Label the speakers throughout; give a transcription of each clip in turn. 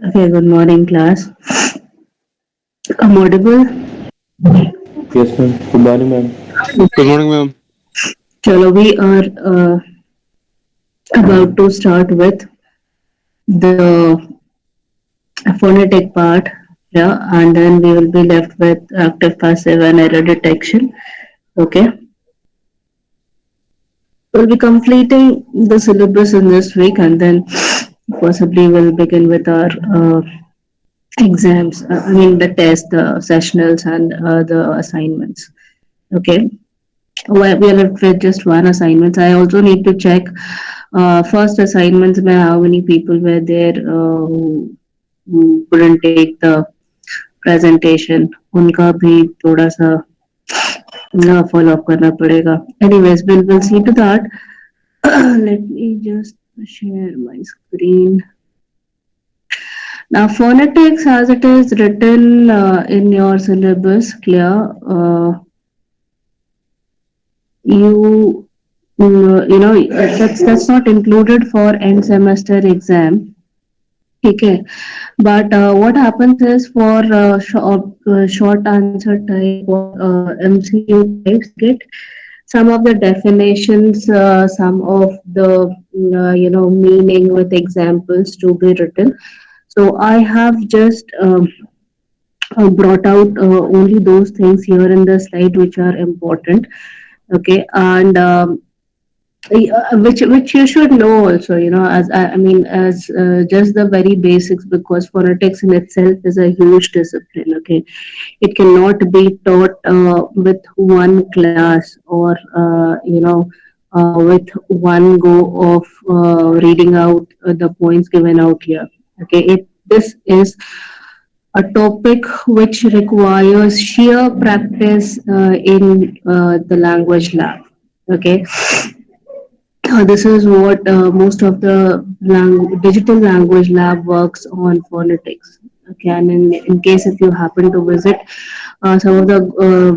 Speaker 1: Okay, good morning, class. I'm audible.
Speaker 2: Yes, ma'am. Good morning, ma'am.
Speaker 3: Good morning, ma'am.
Speaker 1: Chalo, we are about to start with the phonetic part, yeah, and then we will be left with active, passive, and error detection. Okay, we'll be completing the syllabus in this week, and then possibly we'll begin with our exams. I mean, the test, the sessionals, and the assignments. Okay. Well, we are left with just one assignment. I also need to check first assignments में how many people were there who couldn't take the presentation. उनका भी थोड़ा सा follow up करना पड़ेगा. Anyways, we'll see to that. Let me just share my screen. Now, phonetics as it is written in your syllabus, clear. You that's not included for end semester exam. Okay, but what happens is for short answer type or MCQ types, you get some of the definitions, some of the meaning with examples to be written. So I have just brought out only those things here in the slide which are important. Okay, and which you should know also, as I mean, as just the very basics, because phonetics in itself is a huge discipline. Okay, it cannot be taught with one class or with one go of reading out the points given out here. Okay, this is a topic which requires sheer practice in the language lab. Okay, this is what most of the digital language lab works on phonetics. Okay, and in case if you happen to visit some of the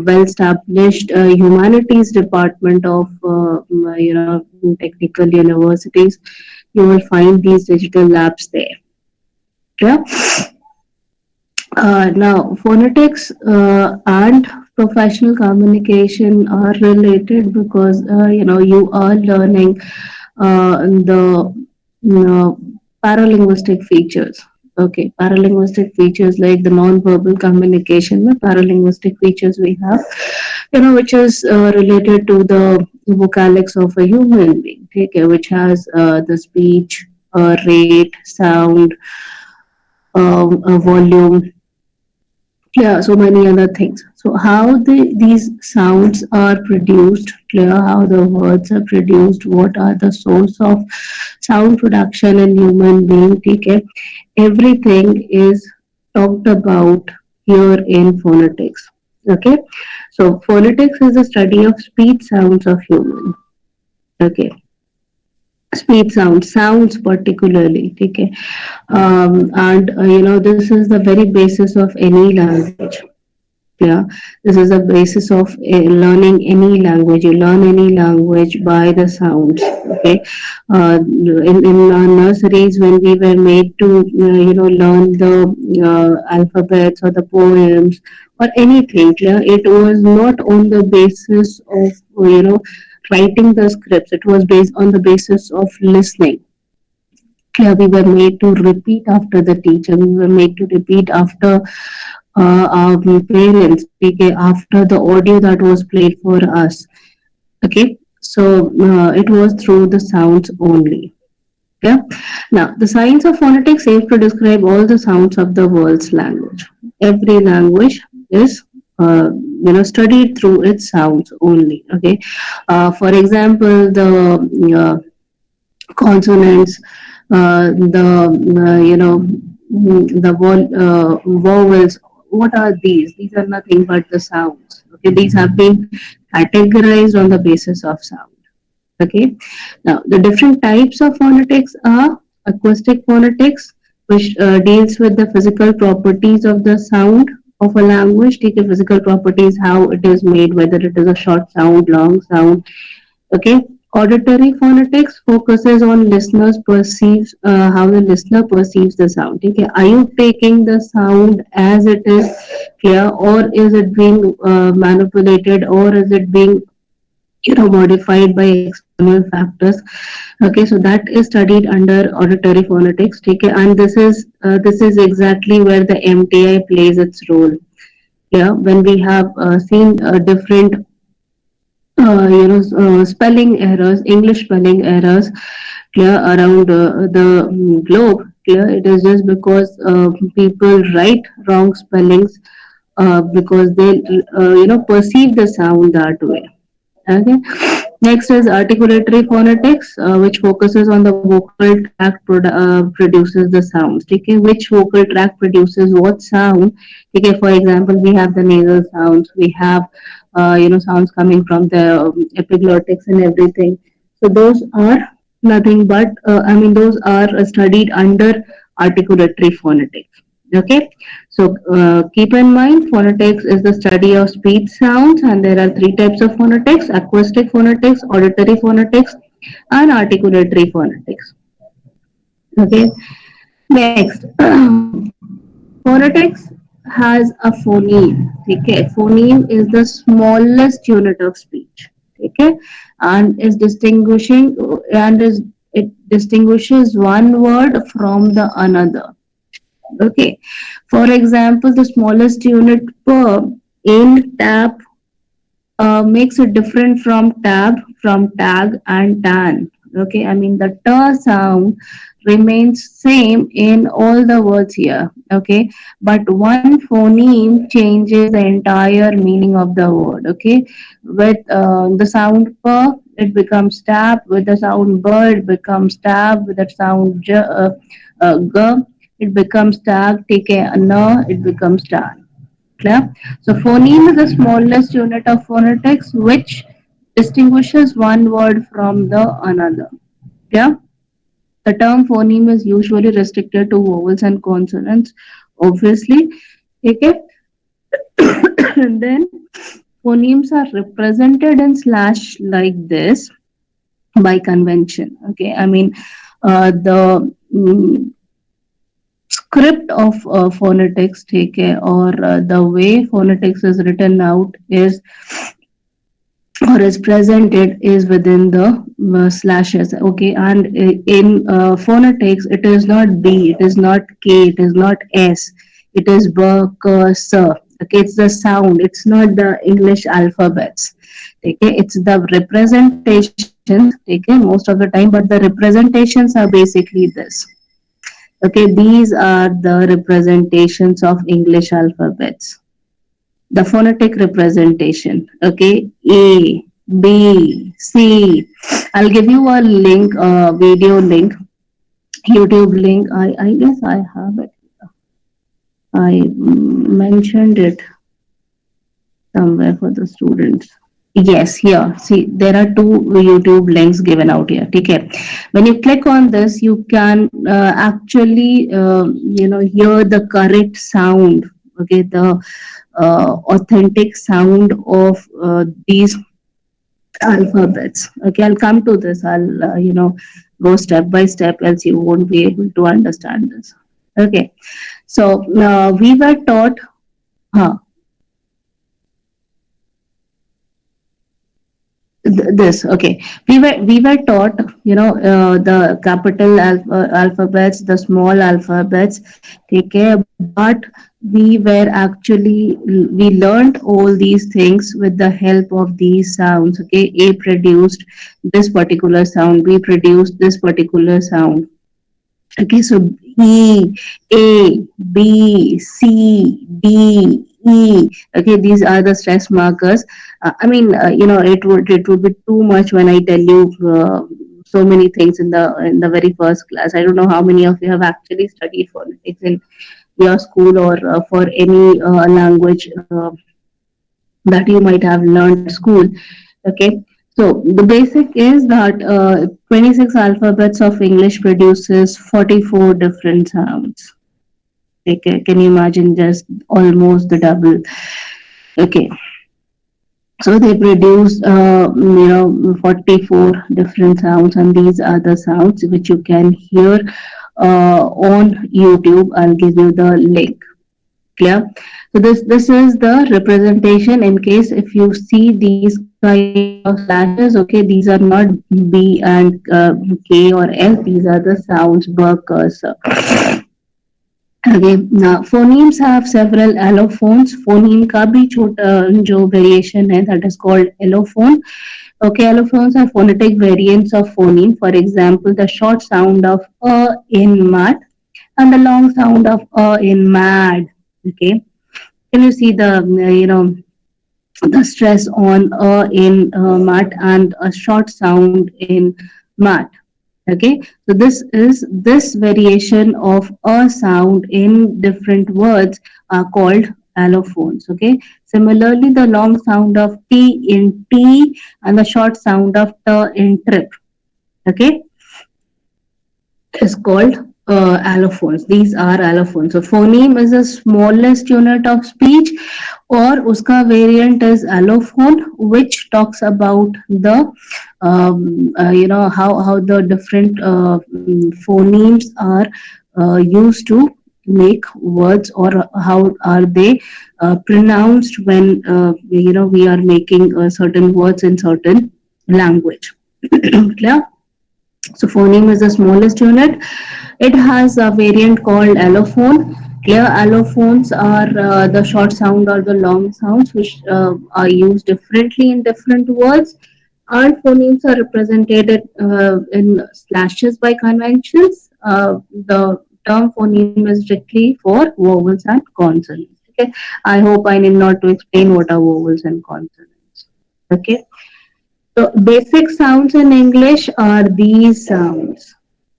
Speaker 1: well-established humanities department of technical universities, you will find these digital labs there. Yeah. Now, phonetics and professional communication are related because you are learning the paralinguistic features. Okay, paralinguistic features like the non-verbal communication, the paralinguistic features we have, which is related to the vocalics of a human being. Okay, which has the speech, rate, sound, volume, yeah, so many other things. So how these sounds are produced, clear how the words are produced, what are the source of sound production in human being, okay? Everything is talked about here in phonetics. Okay, so phonetics is the study of speech sounds of human. Okay, speech sounds particularly. Okay, and this is the very basis of any language. Yeah, this is the basis of learning any language. You learn any language by the sounds. Okay, in our nurseries when we were made to learn the alphabets or the poems or anything, yeah, it was not on the basis of writing the scripts. It was based on the basis of listening. Yeah, we were made to repeat after the teacher. We were made to repeat after our parents. Okay, after the audio that was played for us. Okay, so it was through the sounds only. Yeah. Now, the science of phonetics aims to describe all the sounds of the world's language. Every language is studied through its sounds only. Okay. For example, the consonants, the vowels. What are these? These are nothing but the sounds. Okay, these have been categorized on the basis of sound. Okay, now the different types of phonetics are acoustic phonetics, which deals with the physical properties of the sound of a language. Take the physical properties, how it is made, whether it is a short sound, long sound. Okay, Auditory phonetics focuses on listeners perceives how the listener perceives the sound. Okay, are you taking the sound as it is clear, or is it being manipulated, or is it being modified by external factors? Okay, so that is studied under auditory phonetics. Okay, and this is exactly where the MTI plays its role. Yeah, when we have seen different spelling errors, English spelling errors, clear around the globe. Clear, it is just because people write wrong spellings because they perceive the sound that way. Okay. Next is articulatory phonetics, which focuses on the vocal tract produces the sounds. Okay, which vocal tract produces what sound? Okay, for example, we have the nasal sounds, we have sounds coming from the epiglottics and everything. So those are nothing but those are studied under articulatory phonetics. Okay, so keep in mind, phonetics is the study of speech sounds, and there are three types of phonetics: acoustic phonetics, auditory phonetics, and articulatory phonetics. Okay, next, phonetics has a phoneme. Okay, phoneme is the smallest unit of speech. Okay, and is distinguishing and is it distinguishes one word from the another. Okay. For example, the smallest unit per in tap makes it different from tag and tan. Okay, I mean the t sound remains same in all the words here. Okay, but one phoneme changes the entire meaning of the word. Okay, with the sound per, it becomes tap. With the sound bird, it becomes tab. With the sound g, it becomes tag. Take a n, it becomes tan. Clear? So phoneme is the smallest unit of phonetics which distinguishes one word from the another. Yeah. The term phoneme is usually restricted to vowels and consonants, obviously. Okay. And then phonemes are represented in slash like this by convention. Okay. I mean, the script of phonetics, take care, or the way phonetics is written out is or is presented is within the slashes. Okay, and in phonetics it is not b, it is not k, it is not s, it is b, k, s. Okay, it's the sound, it's not the English alphabets. Okay, it's the representations. Okay, most of the time, but the representations are basically this. Okay, these are the representations of English alphabets, the phonetic representation. Okay, A, B, C. I'll give you a link, a video link, YouTube link. I guess I have it. I mentioned it somewhere for the students. Yes, here. See, there are two YouTube links given out here. Okay. When you click on this, you can actually, hear the correct sound. Okay, the authentic sound of these alphabets. Okay, I'll come to this. I'll, go step by step, else you won't be able to understand this. Okay, so we were taught, huh, this. Okay, we were taught, the capital alphabets, the small alphabets. Take care, but we were actually we learned all these things with the help of these sounds. Okay, A produced this particular sound, B produced this particular sound. Okay, so E, A, B, C, D, E. Okay, these are the stress markers. It would be too much when I tell you so many things in the very first class. I don't know how many of you have actually studied phonetics in your school or for any language that you might have learned at school. Okay, so the basic is that 26 alphabets of English produces 44 different sounds. Okay, can you imagine, just almost the double? Okay, So they produce, 44 different sounds, and these are the sounds which you can hear on YouTube. I'll give you the link. Clear? So this is the representation. In case if you see these kind of slashes, okay, these are not B and K or S. These are the sounds workers. Okay, now phonemes have several allophones. Phoneme का भी छोटा जो variation है, that is called allophone. Okay, allophones are phonetic variants of phoneme. For example, the short sound of in mat and the long sound of in mad. Okay, can you see the the stress on in mat and a short sound in mat? Okay, so this variation of a sound in different words are called allophones. Okay, similarly the long sound of t in tea and the short sound of t in trip, okay, is called allophones. These are allophones. So phoneme is the smallest unit of speech, or uska variant is allophone, which talks about the how the different phonemes are used to make words, or how are they pronounced when we are making certain words in certain language. Clear? So phoneme is the smallest unit. It has a variant called allophone. Clear, allophones are the short sound or the long sounds which are used differently in different words. All phonemes are represented in slashes by conventions. The term phoneme is strictly for vowels and consonants. Okay, I hope I need not to explain what are vowels and consonants. Okay. So basic sounds in English are these sounds.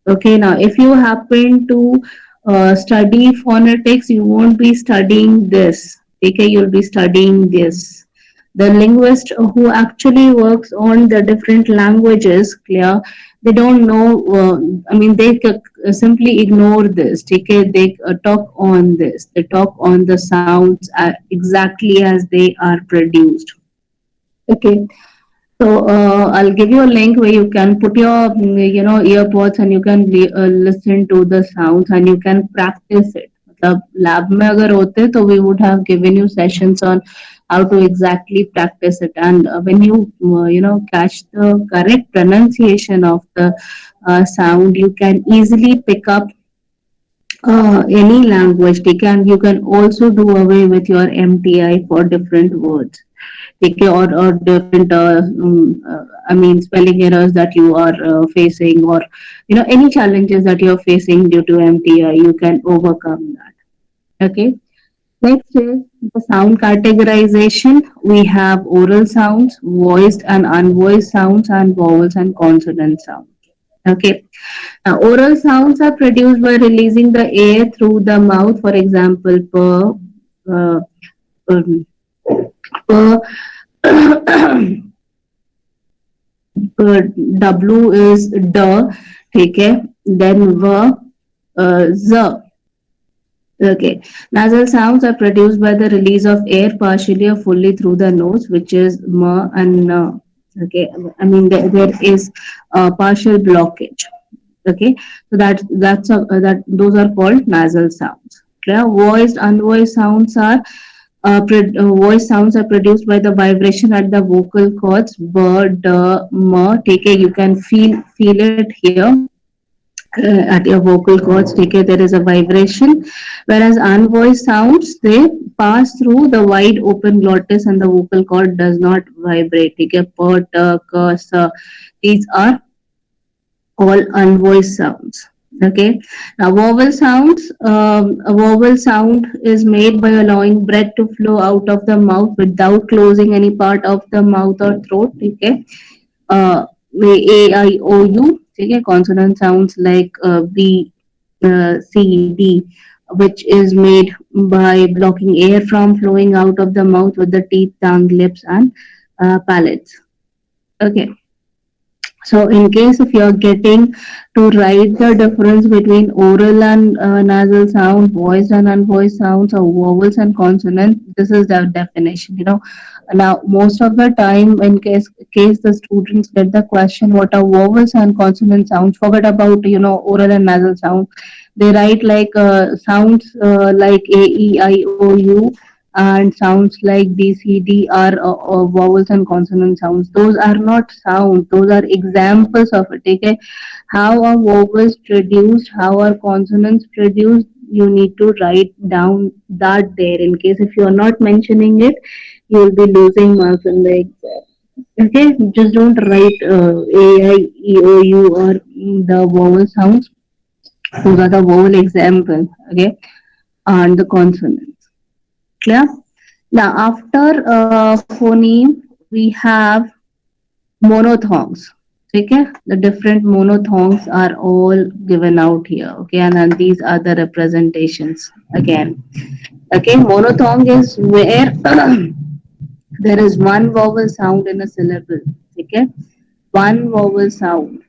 Speaker 1: Okay, now if you happen to study phonetics, you won't be studying this. Okay, you'll be studying this. The linguist who actually works on the different languages, clear, they don't know. I mean, they simply ignore this. Okay, they talk on this. They talk on the sounds exactly as they are produced. Okay, so I'll give you a link where you can put your earpods, and you can listen to the sounds, and you can practice it. मतलब lab में अगर होते तो we would have given you sessions on how to exactly practice it, and when you catch the correct pronunciation of the sound, you can easily pick up any language. You can also do away with your MTI for different words. Okay, or different I mean spelling errors that you are facing, or any challenges that you're facing due to MTI, you can overcome that. Okay, next is the sound categorization. We have oral sounds, voiced and unvoiced sounds, and vowels and consonant sounds. Okay, now oral sounds are produced by releasing the air through the mouth. For example, uh, um, W is D, ठीक है, then V, Z. Okay, nasal sounds are produced by the release of air partially or fully through the nose, which is M and N. Okay, I mean there is a partial blockage. Okay, so that those are called nasal sounds. Clear? Voiced, unvoiced sounds are voice sounds are produced by the vibration at the vocal cords. B, D, M. Take it. You can feel it here at your vocal cords. Take it. There is a vibration. Whereas unvoiced sounds, they pass through the wide open glottis, and the vocal cord does not vibrate. Take it. P, T, K, S. These are all unvoiced sounds. Okay. Now, vowel sounds. A vowel sound is made by allowing breath to flow out of the mouth without closing any part of the mouth or throat. Okay. A, I, O, U. Okay. Consonant sounds like B, C, D, which is made by blocking air from flowing out of the mouth with the teeth, tongue, lips, and palates. Okay. So, in case if you're getting to write the difference between oral and nasal sound, voiced and unvoiced sounds, or vowels and consonants, this is the definition. Now most of the time, in case the students get the question, what are vowels and consonant sounds? Forget about oral and nasal sound. They write like sounds like a e I o u and sounds like B, C, D are vowels and consonant sounds. Those are not sounds, those are examples of it. Okay? How are vowels produced, how are consonants produced? You need to write down that there. In case if you are not mentioning it, you will be losing marks in the exam. Okay, just don't write A, I, E, O, U or the vowel sounds. Those are the vowel examples. Okay, and the consonants. Clear? Now, after phoneme, we have monothongs. Okay, the different monothongs are all given out here. Okay, and then these are the representations again. Okay, monothong is where there is one vowel sound in a syllable. Okay, one vowel sound.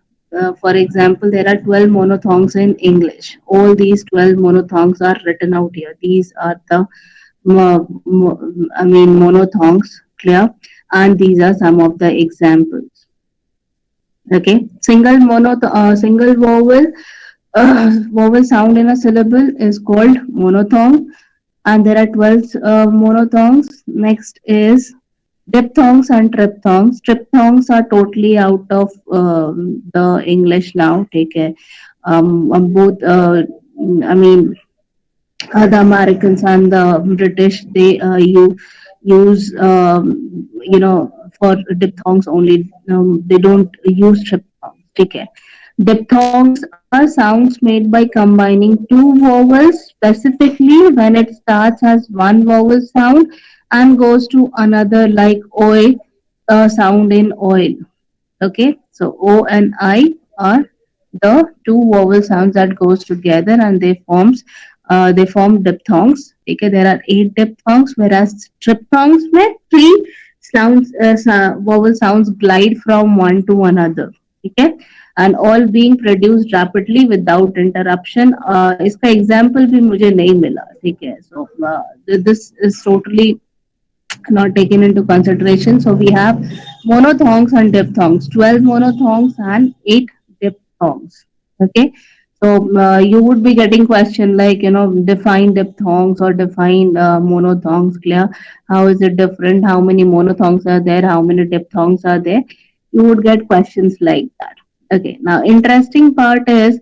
Speaker 1: For example, there are 12 monothongs in English. All these 12 monothongs are written out here. These are the monothongs, clear? And these are some of the examples. Okay, single vowel sound in a syllable is called monothong, and there are 12 monothongs. Next is diphthongs and triphthongs. Triphthongs are totally out of the English now. Take care. Both, I mean, the Americans and the British, they use for diphthongs only. They don't use triphthongs. Okay. Diphthongs are sounds made by combining two vowels, specifically when it starts as one vowel sound and goes to another, like oi, sound in oil. Okay, so O and I are the two vowel sounds that goes together and they form diphthongs. Okay, there are eight diphthongs, whereas triphthongs में three vowel sounds glide from one to another. Okay, and all being produced rapidly without interruption. इसका example भी मुझे नहीं मिला. ठीक है, so this is totally not taken into consideration. So we have monothongs and diphthongs, 12 monothongs and 8 diphthongs. Okay. So you would be getting question like, define diphthongs or define monothongs. Clear? How is it different? How many monothongs are there? How many diphthongs are there? You would get questions like that. Okay. Now, interesting part is,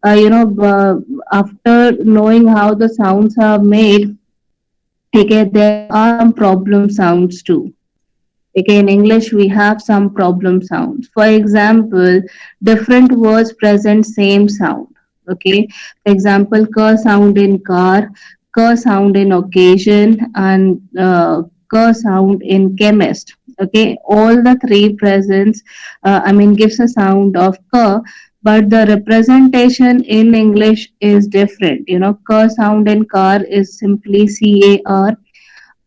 Speaker 1: after knowing how the sounds are made, okay, there are some problem sounds too. Okay, in English, we have some problem sounds. For example, different words present same sound. Okay, for example, ka sound in car, ka sound in occasion, and ka sound in chemist. Okay, all the three presents, gives a sound of ka, but the representation in English is different. Ka sound in car is simply CAR.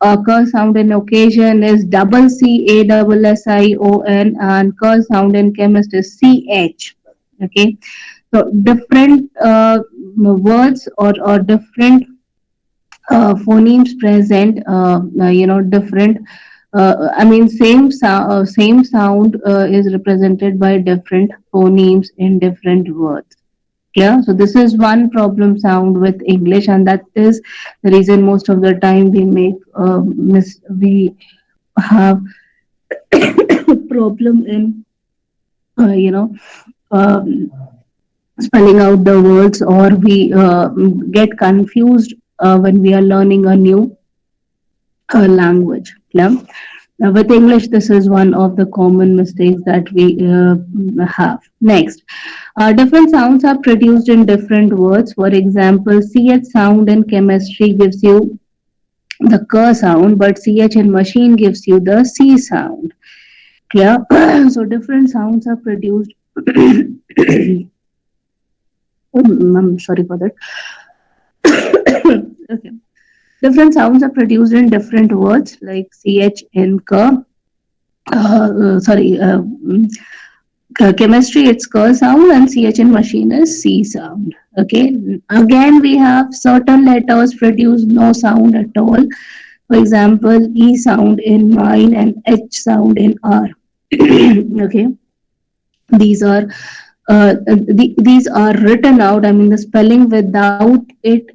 Speaker 1: Ker sound in occasion is double CASSION, and ker sound in chemist is CH. Okay, so different words or different phonemes present, different. Same sound is represented by different phonemes in different words. Clear? So this is one problem sound with English, and that is the reason most of the time we have problem in uh, you know um, spelling out the words, or we get confused when we are learning a new language. Clear? Now, with English, this is one of the common mistakes that we have. Next, different sounds are produced in different words. For example, CH sound in chemistry gives you the K sound, but CH in machine gives you the C sound. Clear? So, different sounds are produced. I'm sorry for that. Okay. Different sounds are produced in different words, like CH in K. Sorry. chemistry, it's K sound, and CH in machine is C sound. Okay. Again, we have certain letters produce no sound at all. For example, E sound in mine and H sound in R. Okay. These are these are written out. I mean, the spelling without it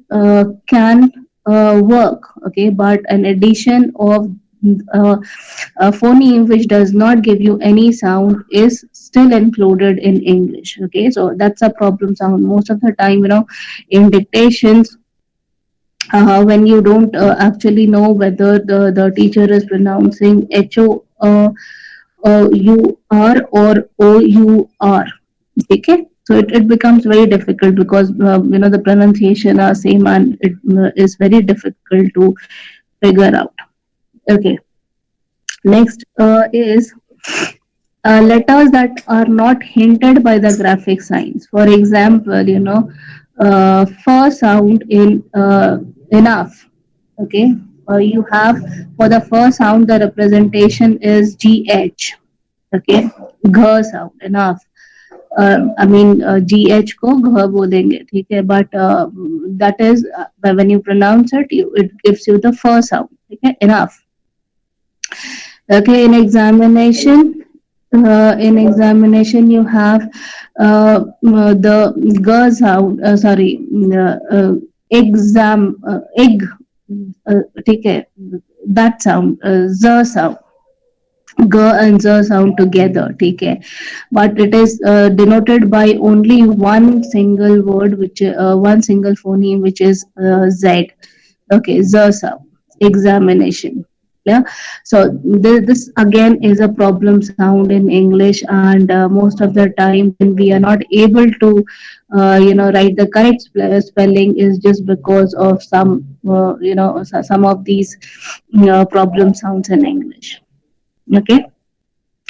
Speaker 1: can work. Okay, but an addition of uh, a phoneme which does not give you any sound is still included in English. Okay, so that's a problem sound most of the time. In dictations, when you don't actually know whether the teacher is pronouncing HOUR or OUR. Okay, so it becomes very difficult because the pronunciation are same, and it is very difficult to figure out. Okay, next is letters that are not hinted by the graphic signs. For example, for sound in enough. Okay, you have for the first sound the representation is GH. Okay, घ sound enough. I mean GH को घ बोलेंगे, ठीक है, but that is when you pronounce it, it gives you the first sound, ठीक है, enough. Okay, in examination you have the g sound, sorry, exam, egg, ठीक है, that sound, z sound, g and z sound together, ठीक है, but it is denoted by only one single word, which one single phoneme, which is z. Okay, z sound, examination. Yeah, so this again is a problem sound in English, and most of the time when we are not able to write the correct spelling is just because of some some of these problem sounds in English. Okay,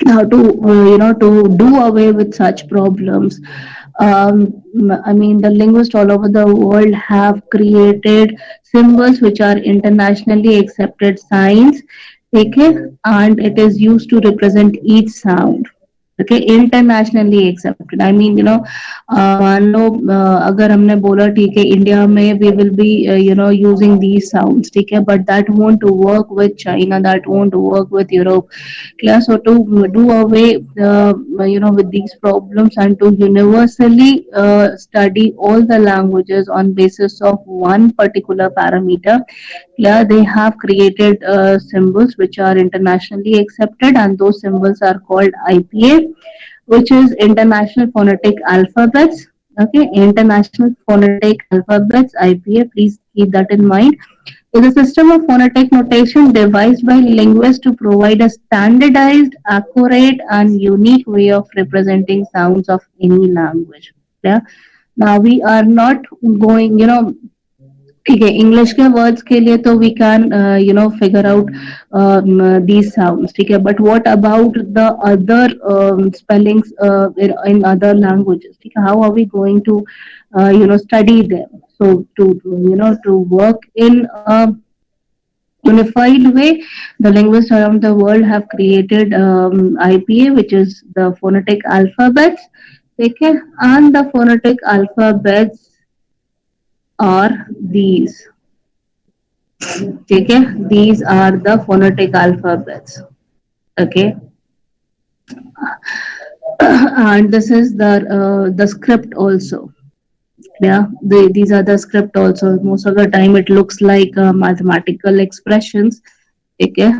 Speaker 1: how to to do away with such problems. um, I mean, the linguists all over the world have created symbols which are internationally accepted signs, okay, and it is used to represent each sound. Okay, internationally accepted, I mean, मान लो अगर हमने बोला ठीक है India में we will be using these sounds, ठीक है, but that won't work with China, that won't work with Europe. Yeah, so to do away with these problems and to universally study all the languages on basis of one particular parameter, yeah, they have created symbols which are internationally accepted, and those symbols are called IPA, which is International Phonetic Alphabets. Okay, International Phonetic Alphabets, IPA. Please keep that in mind. Is a system of phonetic notation devised by linguists to provide a standardized, accurate, and unique way of representing sounds of any language. Yeah. Now we are not going, ठीक है, English के words के लिए तो we can figure out these sounds, ठीक है, but what about the other spellings in other languages, ठीक है, how are we going to study them? So to work in a unified way, the linguists around the world have created IPA, which is the phonetic alphabets, okay, and the phonetic alphabets are these. Okay, these are the phonetic alphabets. Okay, and this is the script also. Yeah, these are the script also. Most of the time, it looks like mathematical expressions. Okay,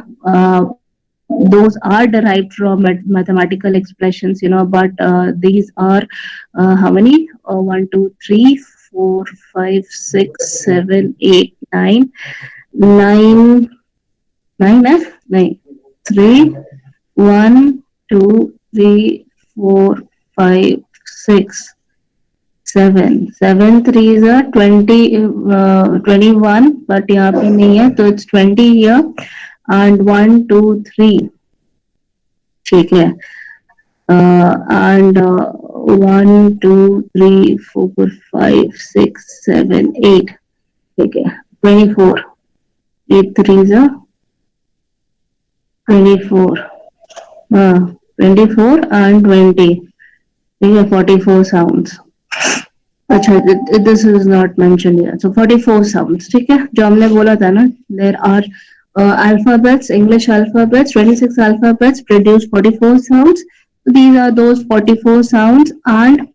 Speaker 1: those are derived from mathematical expressions, but these are how many? 1, 2, 3, 4, 5, 6, 7, 8, 9, 9, 9, 9, 3, 1, 2, 3, 4, 5, 6, 7. 7 threes are 20, 21, but यहाँ पे नहीं है, तो it's 20 here, and 1, 2, 3, ठीक है, and 1, 2, 3, 4, 5, 6, 7, 8, ठीक है, 24. 8 threes are 24. 24 and 20. ठीक है 44 sounds. अच्छा this is not mentioned here. So 44 sounds. ठीक है जो हमने बोला था ना, there are alphabets, English alphabets, 26 alphabets produce 44 sounds. These are those 44 sounds, and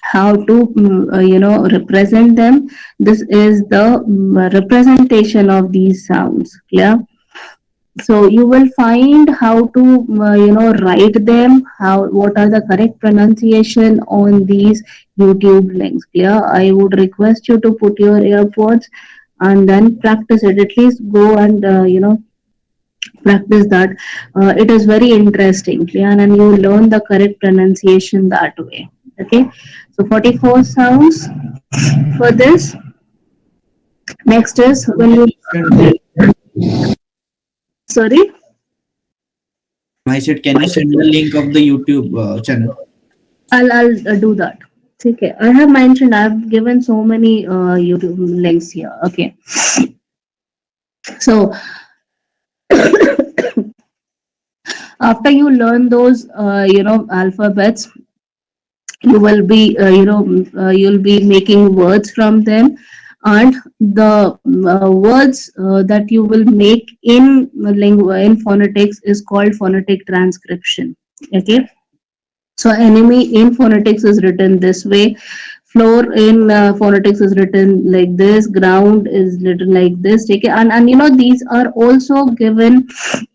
Speaker 1: how to represent them. This is the representation of these sounds. Clear? So you will find how to write them, how, what are the correct pronunciation on these YouTube links. Clear? I would request you to put your earpods and then practice it. At least go and practice that. It is very interesting. Clear? And you learn the correct pronunciation that way. Okay, so 44 sounds for this. Next is when you, sorry,
Speaker 3: I said, can you send the link of the YouTube channel?
Speaker 1: I'll do that. Okay, I have mentioned, I've given so many YouTube links here. Okay, so after you learn those alphabets, you will be you'll be making words from them, and the words that you will make in lingua in phonetics is called phonetic transcription. Okay, so enemy in phonetics is written this way. Floor in phonetics is written like this. Ground is written like this. Take it, and these are also given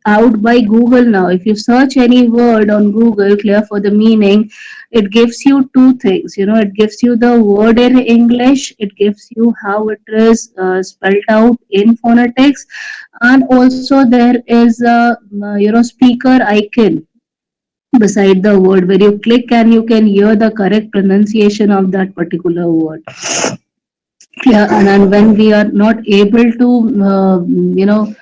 Speaker 1: out by Google now. If you search any word on Google, clear for the meaning, it gives you two things. It gives you the word in English. It gives you how it is spelled out in phonetics, and also there is a speaker icon beside the word where you click and you can hear the correct pronunciation of that particular word. Yeah, and when we are not able to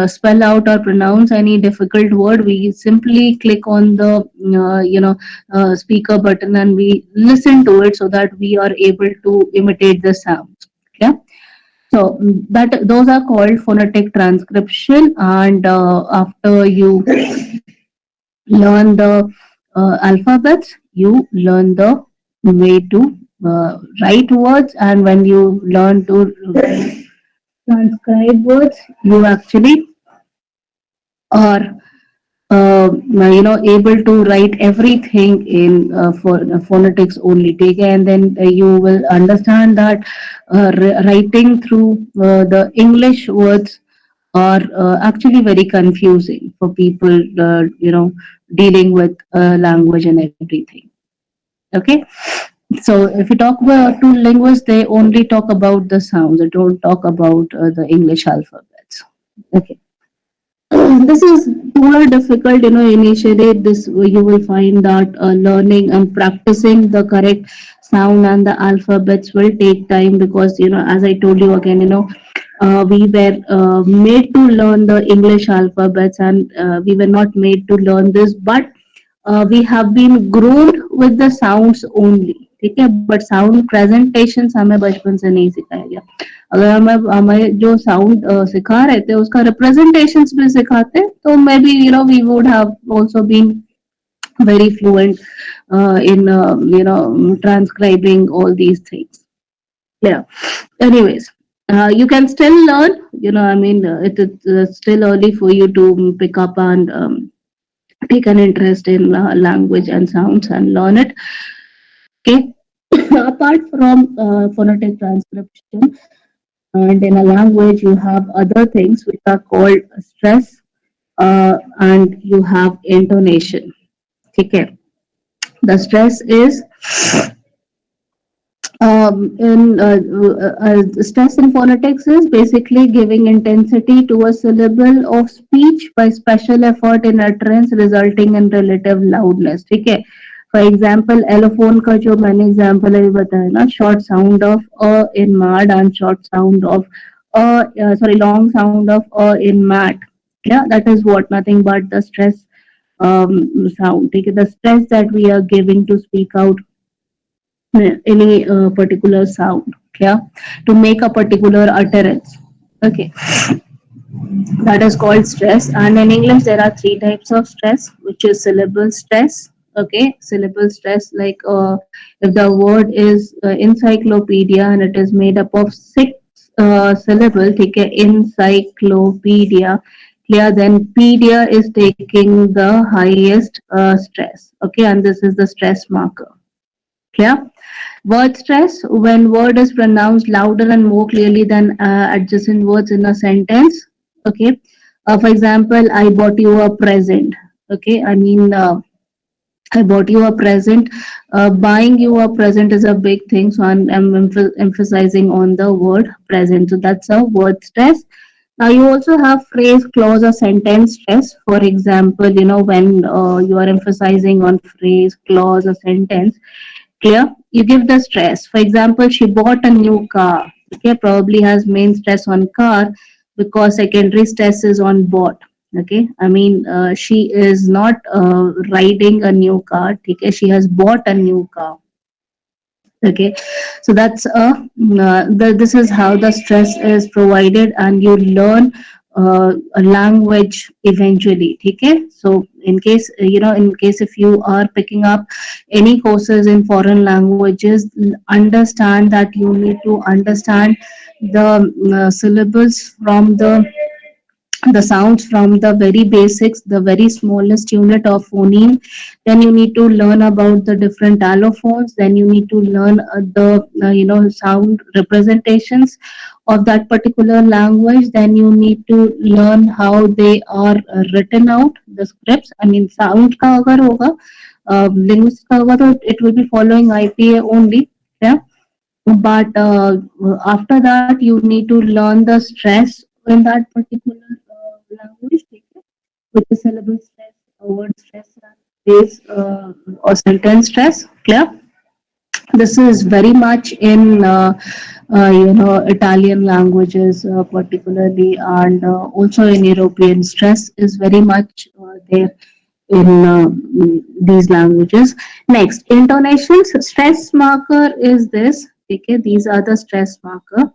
Speaker 1: spell out or pronounce any difficult word, we simply click on the speaker button and we listen to it so that we are able to imitate the sounds. Yeah, so that those are called phonetic transcription. And after you learn the alphabets, you learn the way to write words, and when you learn to transcribe words, you actually are able to write everything in for phonetics only. Take, and then you will understand that writing through the English words are actually very confusing for people dealing with language and everything. Okay, so if you talk about to linguists, they only talk about the sounds, they don't talk about the English alphabets. Okay, this is more difficult, initially. This you will find that learning and practicing the correct sound and the alphabets will take time, because as I told you again, we were made to learn the English alphabets, and we were not made to learn this, but we have been groomed with the sounds only. ठीक है, but sound presentation हमें बचपन से नहीं सिखाया गया. अगर हमें हमें जो साउंड सिखा रहे थे उसका रिप्रेजेंटेशन भी सिखाते, तो maybe we would have also been very fluent in transcribing all these things. Yeah. Anyways, you can still learn. I mean, it is still early for you to pick up and take an interest in language and sounds and learn it. Okay. Apart from phonetic transcription, and in a language, you have other things which are called stress, and you have intonation. Okay. The stress is stress in phonetics is basically giving intensity to a syllable of speech by special effort in utterance resulting in relative loudness. ठीक है. For example, allophone का जो मैंने example अभी बताया ना, short sound of in mad and short sound of long sound of in mat. Yeah, that is what, nothing but the stress sound. ठीक है, the stress that we are giving to speak out any particular sound, yeah, to make a particular utterance. Okay, that is called stress. And in English there are three types of stress, which is syllable stress, Okay, syllable stress, like if the word is encyclopedia and it is made up of six syllable, take a encyclopedia, clear, then pedia is taking the highest stress. Okay, and this is the stress marker. Clear? Word stress, when word is pronounced louder and more clearly than adjacent words in a sentence. Okay. For example, I bought you a present. Okay. I bought you a present. Buying you a present is a big thing. So I'm emphasizing on the word present. So that's a word stress. Now you also have phrase, clause, or sentence stress. For example, when you are emphasizing on phrase, clause, or sentence, clear, you give the stress. For example, she bought a new car. Okay, probably has main stress on car because secondary stress is on bought. Okay, she is not riding a new car. Okay, she has bought a new car. Okay, so this is how the stress is provided, and you learn a language eventually. Okay, so in case if you are picking up any courses in foreign languages, understand that you need to understand the syllables from the sounds from the very basics, the very smallest unit of phoneme. Then you need to learn about the different allophones. Then you need to learn the sound representations of that particular language. Then you need to learn how they are written out, the scripts. Sound का अगर होगा, linguist का होगा तो it will be following IPA only. Yeah, but after that you need to learn the stress in that particular language, okay, with the syllable stress, word stress, and phrase or sentence stress. Clear? This is very much in Italian languages particularly, and also in European. Stress is very much there in these languages. Next, intonations. Stress marker is this. Okay, these are the stress marker.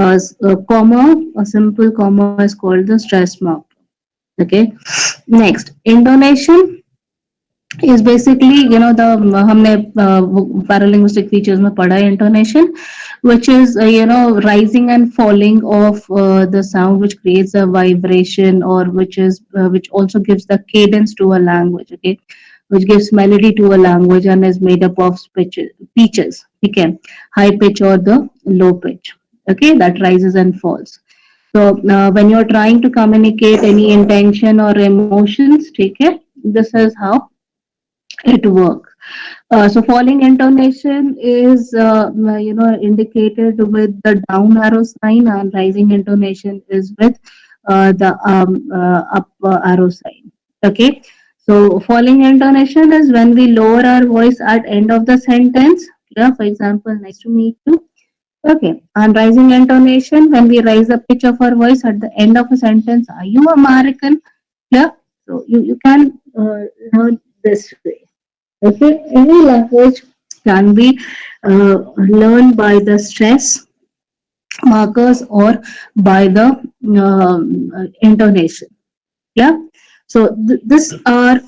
Speaker 1: A comma, a simple comma is called the stress marker. Okay. Next, intonation is basically, the हमने paralinguistic features में पढ़ा है intonation, which is rising and falling of the sound, which creates a vibration, or which also gives the cadence to a language. Okay, which gives melody to a language and is made up of pitches. Okay, high pitch or the low pitch. Okay, that rises and falls. So when you're trying to communicate any intention or emotions, take it. This is how it works. So falling intonation is indicated with the down arrow sign, and rising intonation is with the up arrow sign. Okay. So falling intonation is when we lower our voice at end of the sentence. Yeah, for example, nice to meet you. Okay. And rising intonation, when we raise the pitch of our voice at the end of a sentence. Are you American? Yeah. So you can learn this way. Okay, any language can be learned by the stress markers or by the intonation. Yeah. So these are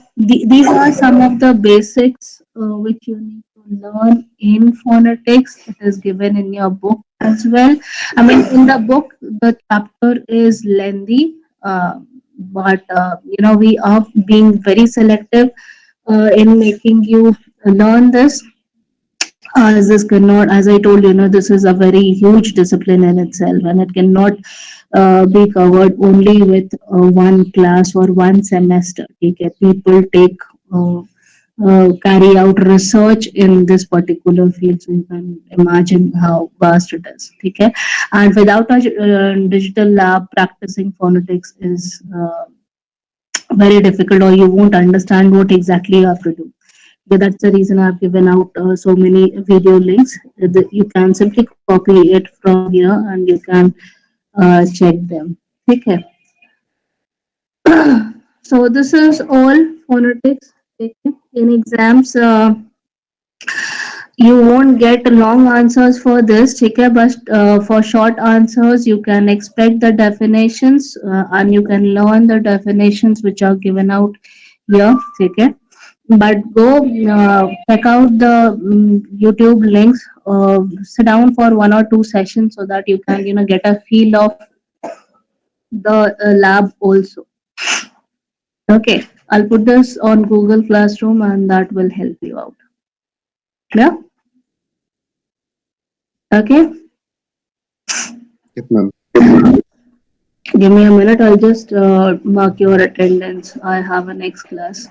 Speaker 1: some of the basics which you need to learn in phonetics. It is given in your book as well. In the book, the chapter is lengthy, but we are being very selective in making you learn this, as this cannot, as I told you, this is a very huge discipline in itself, and it cannot be covered only with one class or one semester. Okay, people take carry out research in this particular field, so you can imagine how vast it is. Okay, and without a digital lab, practicing phonetics is very difficult, or you won't understand what exactly you have to do. Yeah, that's the reason I've given out so many video links. You can simply copy it from here and you can check them. Okay. So this is all phonetics. Okay. In exams, you won't get long answers for this. Okay, but for short answers, you can expect the definitions and you can learn the definitions which are given out here. Okay. but go check out the YouTube links. Sit down for 1 or 2 sessions so that you can get a feel of the lab also. Okay, I'll put this on Google Classroom and that will help you out. Clear? Okay.
Speaker 4: Yes, ma'am.
Speaker 1: Give me a minute. I'll just mark your attendance. I have a next class.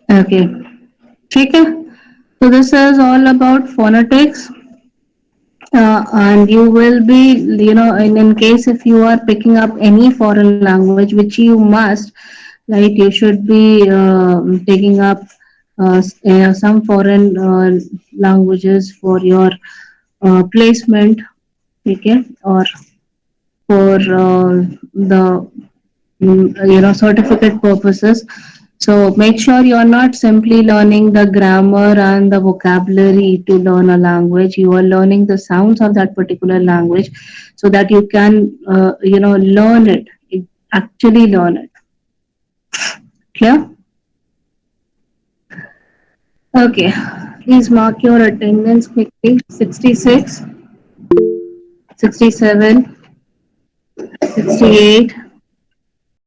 Speaker 1: Okay. Okay. So this is all about phonetics. And you will be, in case if you are picking up any foreign language, which you must, right, you should be taking up some foreign languages for your placement, okay, or for the certificate purposes. So make sure you're not simply learning the grammar and the vocabulary to learn a language. You are learning the sounds of that particular language so that you can learn it, actually learn it. Clear? Okay. Please mark your attendance quickly. 66, 67, 68,